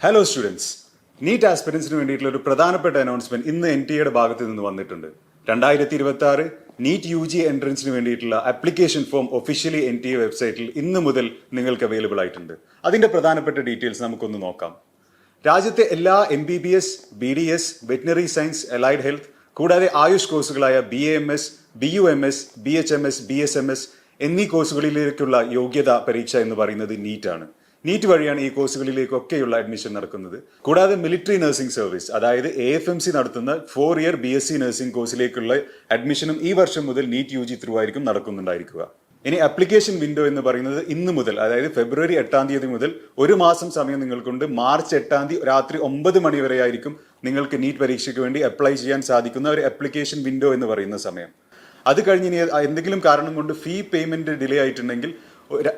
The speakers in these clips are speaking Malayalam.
ഹലോ സ്റ്റുഡൻസ്, നീറ്റ് ആസ്പിരൻസിന് വേണ്ടിയിട്ടുള്ള ഒരു പ്രധാനപ്പെട്ട അനൗൺസ്മെന്റ് ഇന്ന് NTA ഭാഗത്ത് നിന്ന് വന്നിട്ടുണ്ട്. 2026 നീറ്റ് UG എൻട്രൻസിന് വേണ്ടിയിട്ടുള്ള ആപ്ലിക്കേഷൻ ഫോം ഒഫീഷ്യലി NTA വെബ്സൈറ്റിൽ ഇന്ന് മുതൽ നിങ്ങൾക്ക് അവൈലബിൾ ആയിട്ടുണ്ട്. അതിന്റെ പ്രധാനപ്പെട്ട ഡീറ്റെയിൽസ് നമുക്കൊന്ന് നോക്കാം. രാജ്യത്തെ എല്ലാ MBBS, BDS, veterinary science, allied health കൂടാതെ Ayush കോഴ്സുകളായ BAMS, BUMS, BHMS, BSMS എന്നീ കോഴ്സുകളിലേക്കുള്ള യോഗ്യതാ പരീക്ഷ എന്ന് പറയുന്നത് നീറ്റാണ്. നീറ്റ് വഴിയാണ് ഈ കോഴ്സുകളിലേക്കൊക്കെയുള്ള അഡ്മിഷൻ നടക്കുന്നത്. കൂടാതെ മിലിറ്ററി നഴ്സിംഗ് സർവീസ്, അതായത് AFMC നടത്തുന്ന 4-year BSc നഴ്സിംഗ് കോഴ്സിലേക്കുള്ള അഡ്മിഷനും ഈ വർഷം മുതൽ നീറ്റ് UG ത്രൂ ആയിരിക്കും നടക്കുന്നുണ്ടായിരിക്കുക. ഇനി ആപ്ലിക്കേഷൻ വിൻഡോ എന്ന് പറയുന്നത് ഇന്ന് മുതൽ, അതായത് ഫെബ്രുവരി 8 മുതൽ ഒരു മാസം സമയം നിങ്ങൾക്കുണ്ട്. മാർച്ച് 8 രാത്രി 9 മണി വരെ ആയിരിക്കും നിങ്ങൾക്ക് നീറ്റ് പരീക്ഷയ്ക്ക് വേണ്ടി അപ്ലൈ ചെയ്യാൻ സാധിക്കുന്ന ഒരു ആപ്ലിക്കേഷൻ വിൻഡോ എന്ന് പറയുന്ന സമയം. അത് കഴിഞ്ഞ് ഇനി എന്തെങ്കിലും കാരണം കൊണ്ട് ഫീ പേയ്മെന്റ് ഡിലേ ആയിട്ടുണ്ടെങ്കിൽ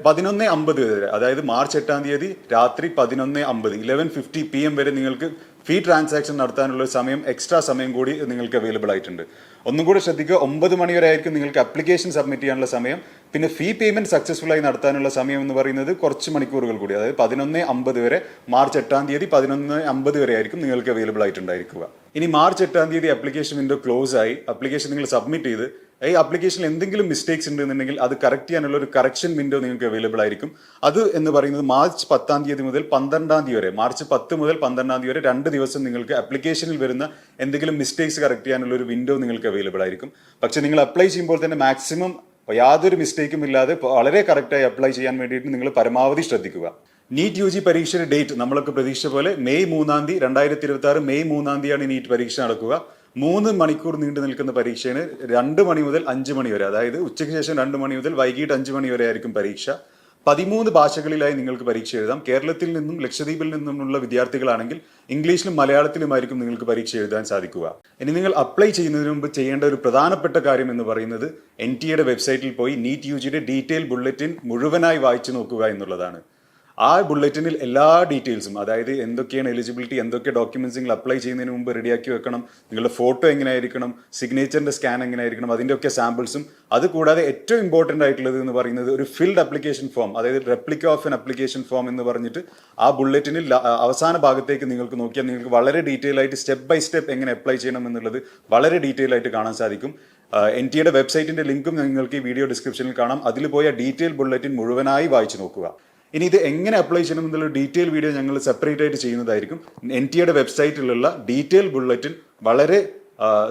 11:50 വരെ, അതായത് മാർച്ച് 8 രാത്രി 11:50 11:50 PM വരെ നിങ്ങൾക്ക് ഫീ ട്രാൻസാക്ഷൻ നടത്താനുള്ള സമയം, എക്സ്ട്രാ സമയം കൂടി നിങ്ങൾക്ക് അവൈലബിൾ ആയിട്ടുണ്ട്. ഒന്നും കൂടെ ശ്രദ്ധിക്കുക, 9 മണി വരെ ആയിരിക്കും നിങ്ങൾക്ക് ആപ്ലിക്കേഷൻ സബ്മിറ്റ് ചെയ്യാനുള്ള സമയം. പിന്നെ ഫീ പേയ്മെന്റ് സക്സസ്ഫുൾ ആയി നടത്താനുള്ള സമയം എന്ന് പറയുന്നത് കുറച്ച് മണിക്കൂറുകൾ കൂടി, അതായത് 11:50 വരെ, മാർച്ച് 8 11:50 വരെ ആയിരിക്കും നിങ്ങൾക്ക് അവൈലബിൾ ആയിട്ടുണ്ടായിരിക്കുക. ഇനി മാർച്ച് 8 ആപ്ലിക്കേഷൻ വിൻഡോ ക്ലോസ് ആയി, ആപ്ലിക്കേഷൻ നിങ്ങൾ സബ്മിറ്റ് ചെയ്ത് ഈ ആപ്ലിക്കേഷനിൽ എന്തെങ്കിലും മിസ്റ്റേക്സ് ഉണ്ടെന്നുണ്ടെങ്കിൽ അത് കറക്റ്റ് ചെയ്യാനുള്ള ഒരു കറക്ഷൻ വിൻഡോ നിങ്ങൾക്ക് അവൈലബിൾ ആയിരിക്കും. അത് എന്ന് പറയുന്നത് മാർച്ച് 10 മുതൽ 12 വരെ, മാർച്ച് 10 മുതൽ 12 വരെ 2 ദിവസം നിങ്ങൾക്ക് ആപ്ലിക്കേഷനിൽ വരുന്ന എന്തെങ്കിലും മിസ്റ്റേക്സ് കറക്റ്റ് ചെയ്യാനുള്ള ഒരു വിൻഡോ നിങ്ങൾക്ക് അവൈലബിൾ ആയിരിക്കും. പക്ഷെ നിങ്ങൾ അപ്ലൈ ചെയ്യുമ്പോൾ തന്നെ മാക്സിമം യാതൊരു മിസ്റ്റേക്കും ഇല്ലാതെ വളരെ കറക്റ്റായി അപ്ലൈ ചെയ്യാൻ വേണ്ടിയിട്ട് നിങ്ങൾ പരമാവധി ശ്രദ്ധിക്കുക. നീറ്റ് UG പരീക്ഷയുടെ ഡേറ്റ് നമ്മളൊക്കെ പ്രതീക്ഷിച്ച പോലെ മെയ് 3 2026 മെയ് 3 നീറ്റ് പരീക്ഷ നടക്കുക. 3 മണിക്കൂർ നീണ്ടു നിൽക്കുന്ന പരീക്ഷയാണ്. 2 മണി മുതൽ 5 മണി വരെ, അതായത് ഉച്ചയ്ക്ക് ശേഷം 2 മണി മുതൽ വൈകിട്ട് 5 മണി വരെ ആയിരിക്കും പരീക്ഷ. 13 ഭാഷകളിലായി നിങ്ങൾക്ക് പരീക്ഷ എഴുതാം. കേരളത്തിൽ നിന്നും ലക്ഷദ്വീപിൽ നിന്നുമുള്ള വിദ്യാർത്ഥികളാണെങ്കിൽ ഇംഗ്ലീഷിലും മലയാളത്തിലുമായിരിക്കും നിങ്ങൾക്ക് പരീക്ഷ എഴുതാൻ സാധിക്കുക. ഇനി നിങ്ങൾ അപ്ലൈ ചെയ്യുന്നതിന് മുമ്പ് ചെയ്യേണ്ട ഒരു പ്രധാനപ്പെട്ട കാര്യം എന്ന് പറയുന്നത് NTA വെബ്സൈറ്റിൽ പോയി നീറ്റ് UGയുടെ ഡീറ്റെയിൽ ബുള്ളറ്റിൻ മുഴുവനായി വായിച്ചു നോക്കുക എന്നുള്ളതാണ്. ആ ബുള്ളറ്റിനിൽ എല്ലാ ഡീറ്റെയിൽസും, അതായത് എന്തൊക്കെയാണ് എലിജിബിലിറ്റി, എന്തൊക്കെ ഡോക്യുമെന്റ്സ് നിങ്ങൾ അപ്ലൈ ചെയ്യുന്നതിന് മുമ്പ് റെഡിയാക്കി വെക്കണം, നിങ്ങളുടെ ഫോട്ടോ എങ്ങനെയായിരിക്കണം, സിഗ്നേച്ചറിന്റെ സ്കാൻ എങ്ങനെയായിരിക്കണം, അതിൻ്റെയൊക്കെ സാമ്പിൾസും, അതുകൂടാതെ ഏറ്റവും ഇമ്പോർട്ടൻ്റ് ആയിട്ടുള്ളത് എന്ന് പറയുന്നത് ഒരു ഫിൽഡ് ആപ്ലിക്കേഷൻ ഫോം, അതായത് replica of N application form എന്ന് പറഞ്ഞിട്ട് ആ ബുള്ളറ്റിനിൽ അവസാന ഭാഗത്തേക്ക് നിങ്ങൾക്ക് നോക്കിയാൽ നിങ്ങൾക്ക് വളരെ ഡീറ്റെയിൽ ആയിട്ട് സ്റ്റെപ്പ് ബൈ സ്റ്റെപ്പ് എങ്ങനെ അപ്ലൈ ചെയ്യണം എന്നുള്ളത് വളരെ ഡീറ്റെയിൽ ആയിട്ട് കാണാൻ സാധിക്കും. NTAയുടെ വെബ്സൈറ്റിന്റെ ലിങ്കും നിങ്ങൾക്ക് ഈ വീഡിയോ ഡിസ്ക്രിപ്ഷനിൽ കാണാം. അതിൽ പോയ ഡീറ്റെയിൽ ബുള്ളറ്റിൻ മുഴുവനായി വായിച്ചു നോക്കുക. ഇനി ഇത് എങ്ങനെ അപ്ലൈ ചെയ്യണം എന്നുള്ള ഡീറ്റെയിൽ വീഡിയോ ഞങ്ങൾ സെപ്പറേറ്റ് ആയിട്ട് ചെയ്യുന്നതായിരിക്കും. NTAയുടെ വെബ്സൈറ്റിലുള്ള ഡീറ്റെയിൽ ബുള്ളറ്റിൻ വളരെ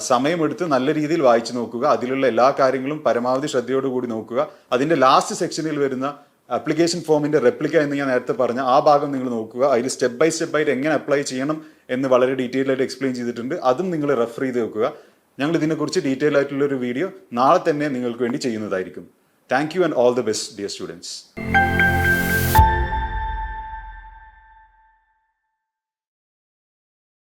സമയമെടുത്ത് നല്ല രീതിയിൽ വായിച്ചു നോക്കുക. അതിലുള്ള എല്ലാ കാര്യങ്ങളും പരമാവധി ശ്രദ്ധയോടുകൂടി നോക്കുക. അതിന്റെ ലാസ്റ്റ് സെക്ഷനിൽ വരുന്ന ആപ്ലിക്കേഷൻ ഫോമിന്റെ റെപ്ലിക്ക എന്ന് ഞാൻ നേരത്തെ പറഞ്ഞ ആ ഭാഗം നിങ്ങൾ നോക്കുക. അതിൽ സ്റ്റെപ്പ് ബൈ സ്റ്റെപ്പ് ആയിട്ട് എങ്ങനെ അപ്ലൈ ചെയ്യണം എന്ന് വളരെ ഡീറ്റെയിൽ ആയിട്ട് എക്സ്പ്ലെയിൻ ചെയ്തിട്ടുണ്ട്. അതും നിങ്ങൾ റെഫർ ചെയ്ത് വെക്കുക. ഞങ്ങൾ ഇതിനെക്കുറിച്ച് ഡീറ്റെയിൽ ആയിട്ടുള്ള ഒരു വീഡിയോ നാളെ തന്നെ നിങ്ങൾക്ക് വേണ്ടി ചെയ്യുന്നതായിരിക്കും. Thank you and all the best dear students.